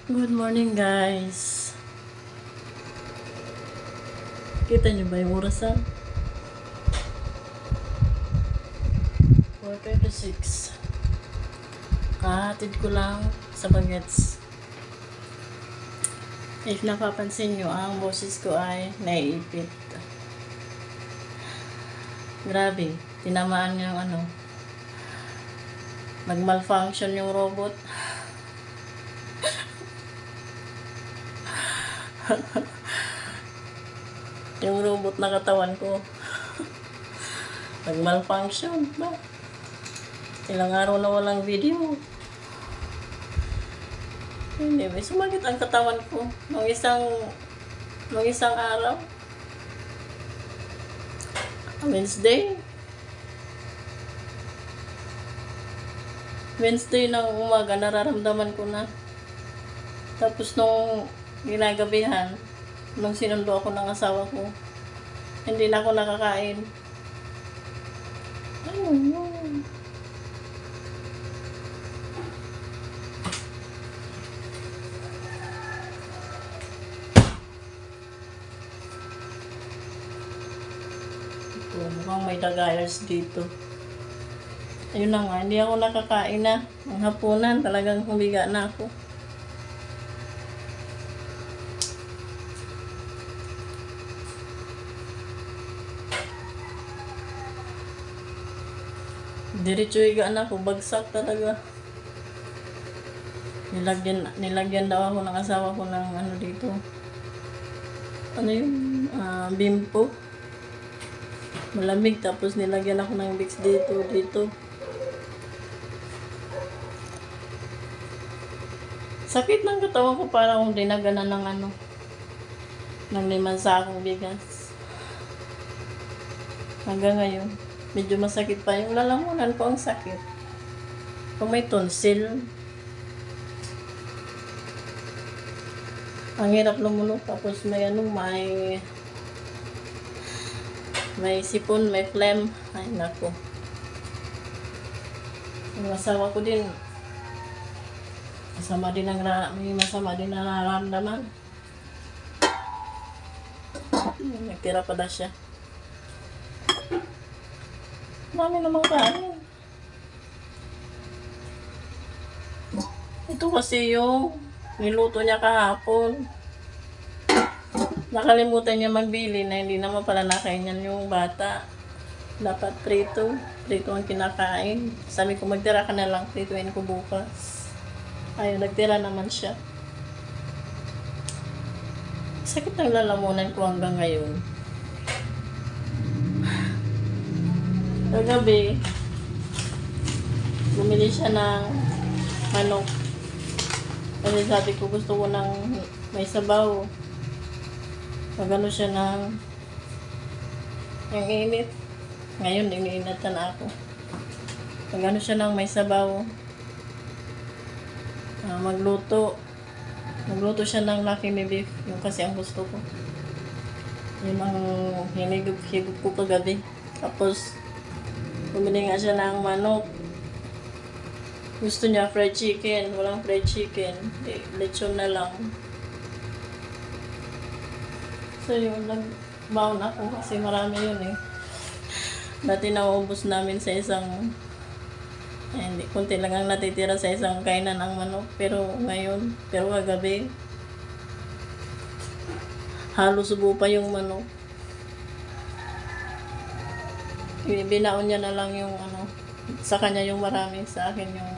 Good morning, guys. Kita niyo ba yung orasan? 4:36. Kahatid ko lang sa bagets. If napapansin nyo, ang boses ko ay naiipit. Grabe, tinamaan niya yung nag-malfunction yung robot. Yung robot na katawan ko. Nag-malfunction ba? Ilang araw na walang video. Anyway, sumakit ang katawan ko nung isang araw. Wednesday ng umaga, nararamdaman ko na. Tapos nung ginagabihan, nung sinundo ako ng asawa ko, hindi na ako nakakain. Ayun. Mukhang may dagayers dito. Ayun na nga, hindi ako nakakain na. Ang hapunan, talagang humiga na ako. Diretso higa na ako, bagsak talaga. Nilagyan daw ako ng asawa ko ng dito. Bimpo. Malamig, tapos nilagyan ako ng Vicks dito. Sakit ng katawan ko, para akong dinaganan ng 5 sakong bigas. Hanggang ngayon, medyo masakit pa yung lalamunan ko, ang sakit. Kung may tonsil, ang hirap lumunok, tapos may sipon, may phlegm. Ay, nako. Yung asawa ko din, may masama din na nararamdaman. Nagtira pa na siya. Dami namang kanin. Ito kasi yung niluto niya kahapon. Nakalimutan niya magbili na hindi naman pala nakain yan yung bata. Dapat prito ang kinakain. Sabi ko, magtira ka na lang, prituin ko bukas. Ayun, nagtira naman siya. Sakit ng lalamunan ko hanggang ngayon. Kagabi, bumili siya ng manok. Kasi sabi ko, gusto ko ng may sabaw. Magano siya ng ang init. Ngayon, iniinatan na ako. Magano siya ng may sabaw. Magluto siya ng Lucky Me Beef. Yung kasi ang gusto ko. Yun ang hinigop ko kagabi. Tapos, bumili nga siya ng manok. Gusto niya fried chicken. Walang fried chicken. Lechon na lang. So yun, nag-bound ako kasi marami yun eh. Dati nauubos namin sa kunti lang ang natitira sa isang kainan ang manok. Pero kagabi, halos subo pa yung manok. Binaon niya na lang yung sa kanya yung marami, sa akin yung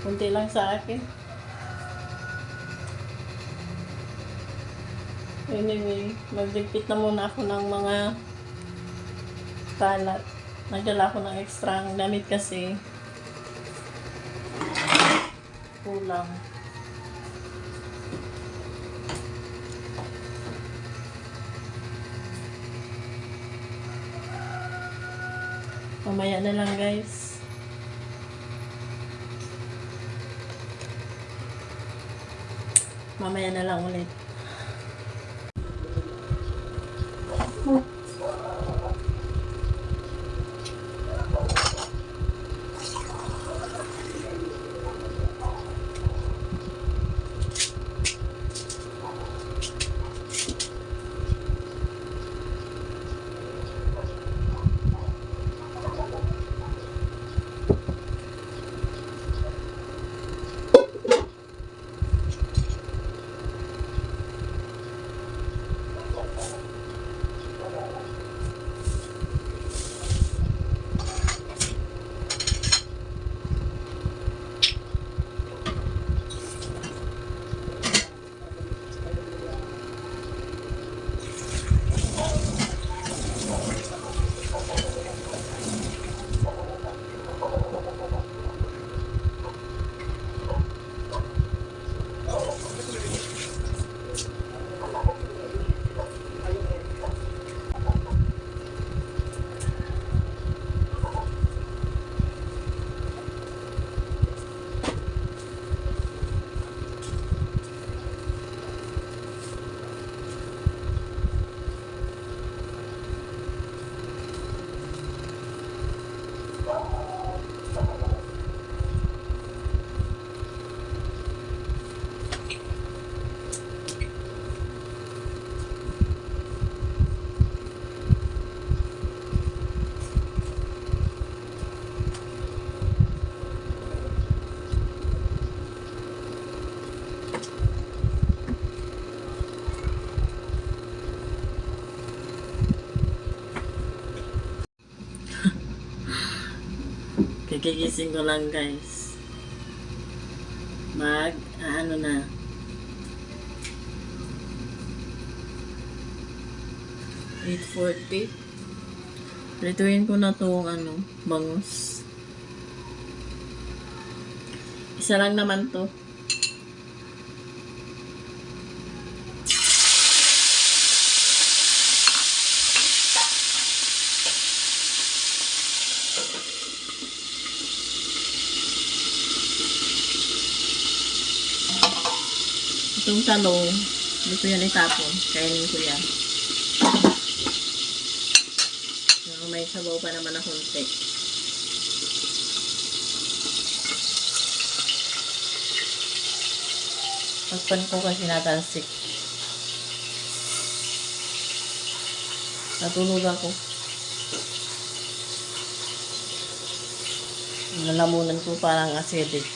kunti lang sa akin. Anyway, magligpit na muna ako ng mga kalat. Nagdala ako ng extra ang damit kasi kulang. Mamaya na lang, guys. Mamaya na lang ulit. Ikigising ko lang guys. Ano na. $8:40. Prituin ko na tong bangus. Isa lang naman to. Itong talong, dito yan itapon. Kainin ko yan. May sabaw pa naman na konti. Pagpan ko kasi natalsik. Natulog ako. Lalamunan ko parang acidic.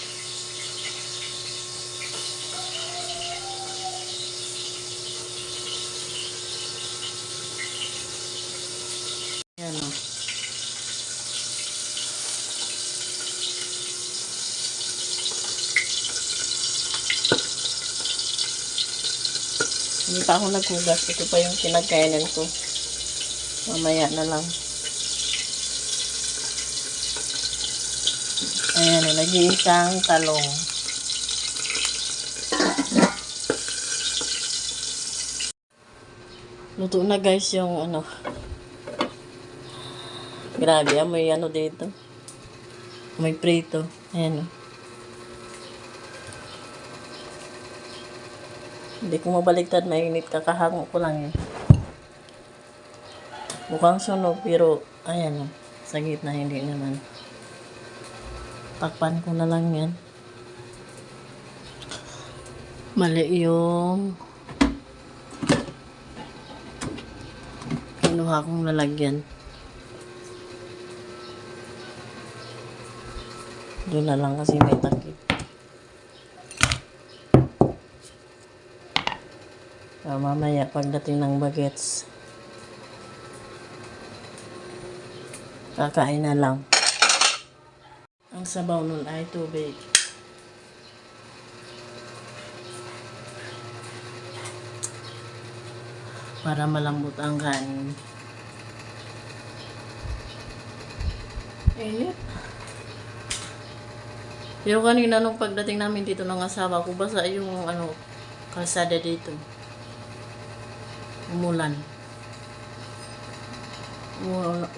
Yan o. Hindi pa ako naghugas. Ito pa yung kinagkainan ko. Mamaya na lang. Ayan o. Nag-iisang talong. Luto na guys yung grabe, amoy dito. Amoy prito. Ayan o. Hindi ko mabaligtad, mainit, kakahango ko lang eh. Mukhang sunog, pero ayan o. Sa gitna, hindi naman. Takpan ko na lang yan. Mali yung kinuha kong lalagyan. Doon na lang kasi may takip. Mamaya pagdating ng bagets, kakain na lang. Ang sabaw nun ay tubig. Para malambot ang kanin. Init. Pero kanina nung pagdating namin dito ng asawa ko, basa yung kalsada dito. Umulan.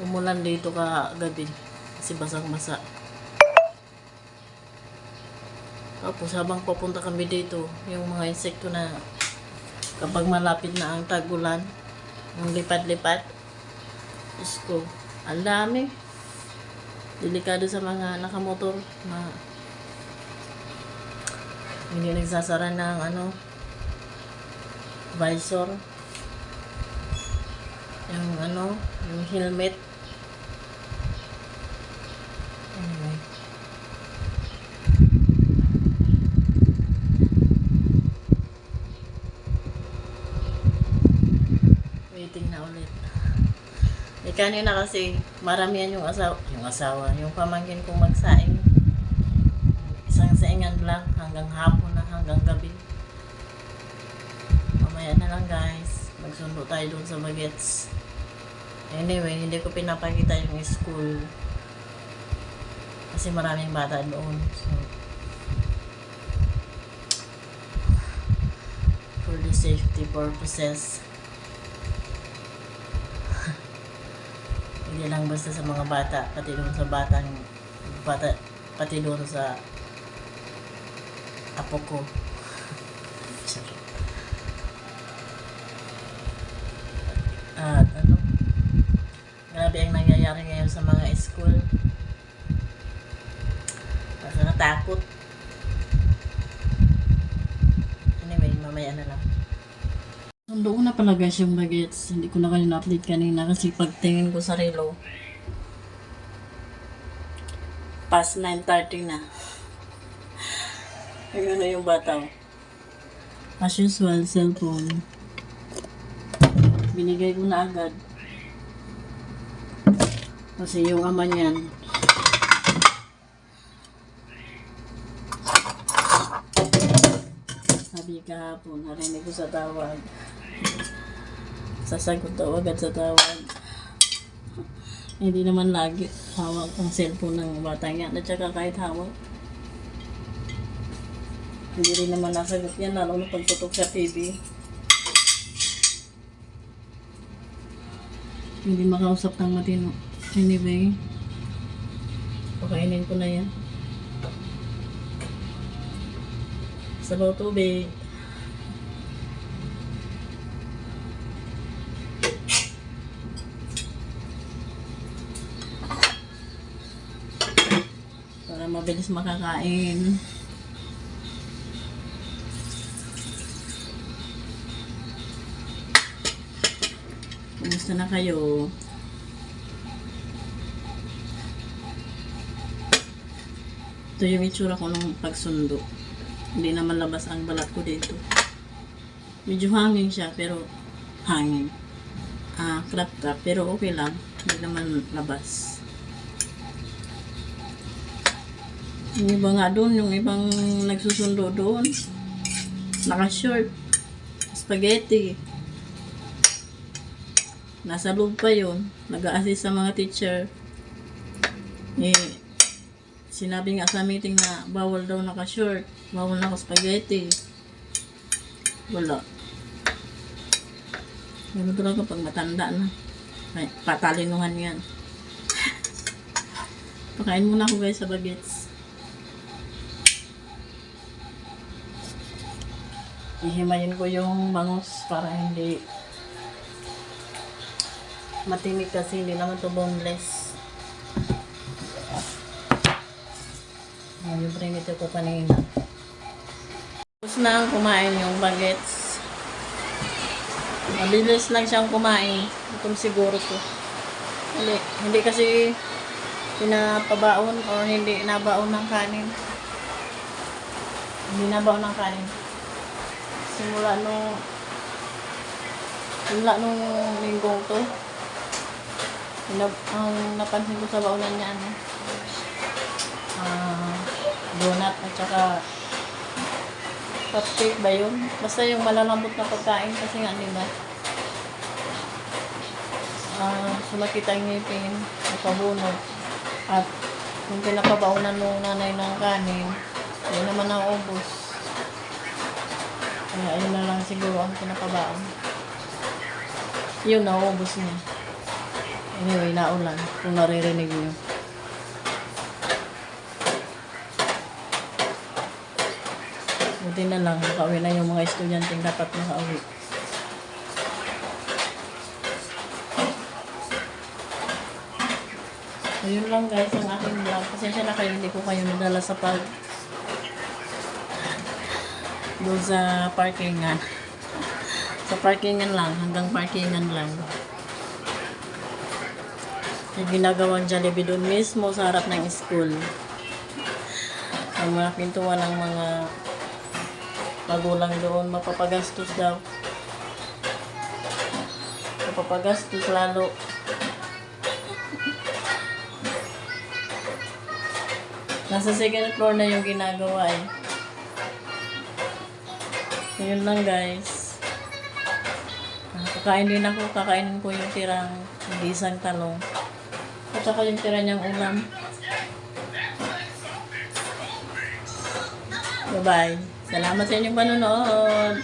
Umulan dito kagabi. Kasi basang-basa. Tapos habang papunta kami dito, yung mga insekto na kapag malapit na ang tag-ulan, yung lipat-lipat, Diyos ko, ang dami. Delikado sa mga nakamotor na hindi nagsasara ng visor, yung helmet. Anyway, waiting na ulit. Kanina kasi maramihan yung pamangkin kong magsaing. Isang saingan lang hanggang hapon na, hanggang gabi. Mamaya na lang guys, magsundo tayo doon sa bagets. Anyway, hindi ko pinapakita yung school kasi maraming bata doon. So, for the safety purposes, hindi lang basta sa mga bata, pati doon sa pati doon sa apo ko. At grabe ang nangyayari ngayon sa mga school. Nakakatakot. Anyway, mamaya na lang. Sundo ko na pala guys yung bagets. Hindi ko na kayo na-update kanina kasi pagtingin ko sa relo, past 9:30 na. Ayun na yung bata. As usual, cellphone. Binigay ko na agad. Kasi yung ama niyan, Sabi kahapon, narinig ko sa tawag. Sasagot daw agad sa tawag. Hindi naman lagi hawak ang cellphone ng bata niya. At saka kahit hawak, hindi rin naman nasagot yan, lalo na pagtutok sa TV. Hindi makausap ng matino. Anyway, pakainin ko na yan. Sabaw tubig. Para mabilis makakain. Kumusta na kayo? Ito yung itsura ko nung pagsundo. Hindi naman labas ang balat ko dito. Medyo hangin siya, pero hangin. Crap, pero okay lang. Hindi naman labas. Yung iba nga doon, yung ibang nagsusundo doon, naka-short, spaghetti. Nasa loob pa yun. Nag-a-assist sa mga teacher. Sinabi nga sa meeting na bawal daw naka-short, bawal naka-spaghetti. Wala. Ganun talaga pag matanda na. Ay, patalinuhan yan. Pakain muna ako guys sa bagets. Ihimayin ko yung bangus para hindi matimik kasi hindi naman to boneless. Yung prinito ko kanina. Tapos na kumain yung bagets. Mabilis lang siyang kumain. Itong siguro to. Hindi kasi pinapabaon or hindi nabaon ng kanin. Hindi nabaon ng kanin. Simula nung linggong to. Ang napansin ko sa baonan niya donut at saka cupcake ba yun? Basta yung malalambot na pagkain kasi nga diba sumakit ang ngipin, napabunod at yung pinapabaunan nung nanay ng kanin yun naman ang ubos, kaya ayun na lang siguro ang pinapabaon, yun naubos niya. Anyway, naulan kung naririnig niyo. Buti na lang, nakauwi na yung mga estudyanteng dapat nakauwi. Ayun lang guys, ang aking vlog. Pasensya na kayo, hindi ko kayo nadala sa doon sa parkingan. Sa parkingan lang, hanggang parkingan lang. Yung ginagawang Jollibee doon mismo sa harap ng school. Ang mga pintuan ng mga magulang doon, mapapagastos daw. Mapapagastos lalo. Nasa second floor na yung ginagawa eh. Yun lang guys. Kakain din ako, kakainin ko yung tirang gisang talong. At saka yung tira niyang ulam. Bye-bye. Salamat sa inyong panonood.